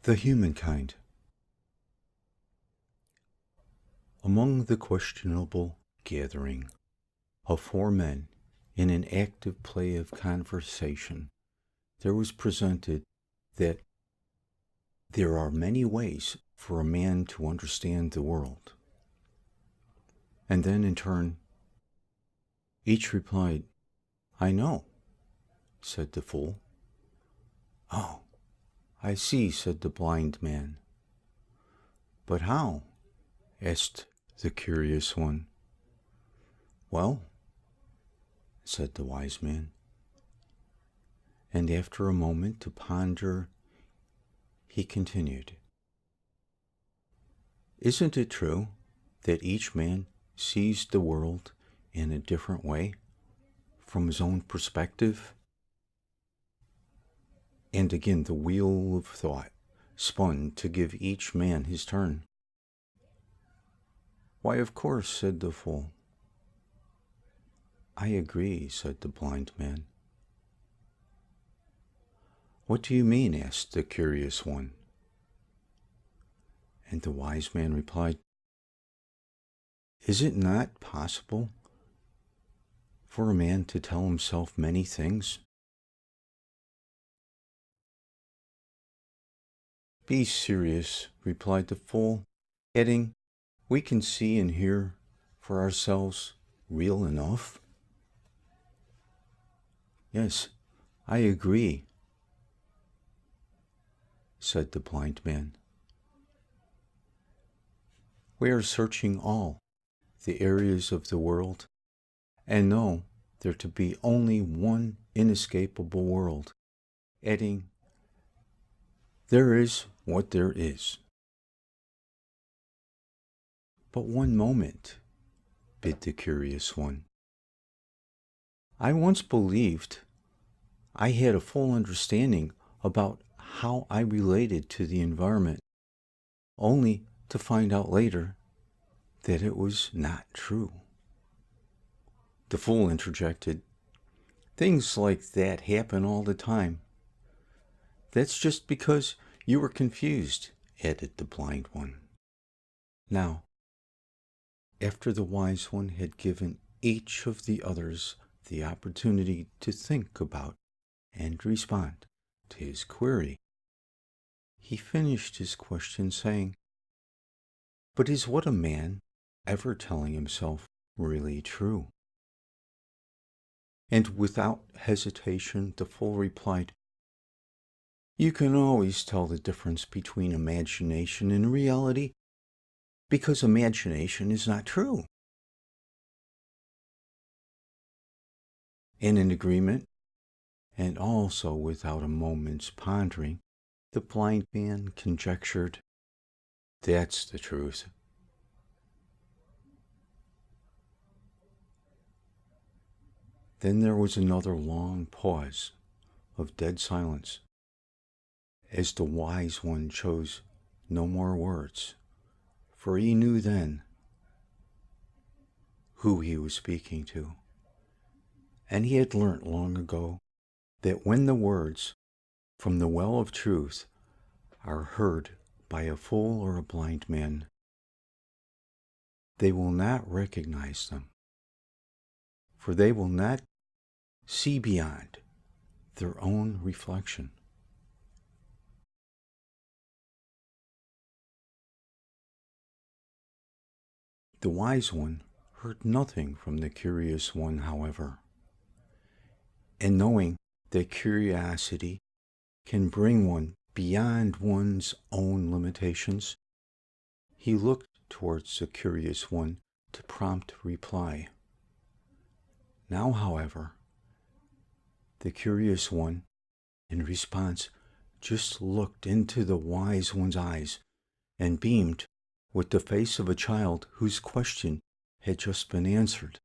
The humankind. Among the questionable gathering of four men in an active play of conversation, there was presented that there are many ways for a man to understand the world. And then in turn, each replied, "I know," said the fool. "Oh, I see," said the blind man. "But how?" asked the curious one. "Well," said the wise man. And after a moment to ponder, he continued, "Isn't it true that each man sees the world in a different way, from his own perspective?" And again the wheel of thought spun to give each man his turn. "Why, of course," said the fool. "I agree," said the blind man. "What do you mean?" asked the curious one. And the wise man replied, "Is it not possible for a man to tell himself many things?" "Be serious," replied the fool, adding, "We can see and hear for ourselves real enough." "Yes, I agree," said the blind man. "We are searching all the areas of the world and know there to be only one inescapable world," adding, "There is what there is." "But one moment," bid the curious one. "I once believed I had a full understanding about how I related to the environment, only to find out later that it was not true." The fool interjected, "Things like that happen all the time." "That's just because you were confused," added the blind one. Now, after the wise one had given each of the others the opportunity to think about and respond to his query, he finished his question saying, "But is what a man ever telling himself really true?" And without hesitation, the fool replied, "You can always tell the difference between imagination and reality, because imagination is not true." And in agreement, and also without a moment's pondering, the blind man conjectured, "That's the truth." Then there was another long pause of dead silence, as the wise one chose no more words, for he knew then who he was speaking to, and he had learnt long ago that when the words from the well of truth are heard by a fool or a blind man, they will not recognize them, for they will not see beyond their own reflection. The wise one heard nothing from the curious one, however, and knowing that curiosity can bring one beyond one's own limitations, he looked towards the curious one to prompt reply. Now, however, the curious one, in response, just looked into the wise one's eyes and beamed with the face of a child whose question had just been answered.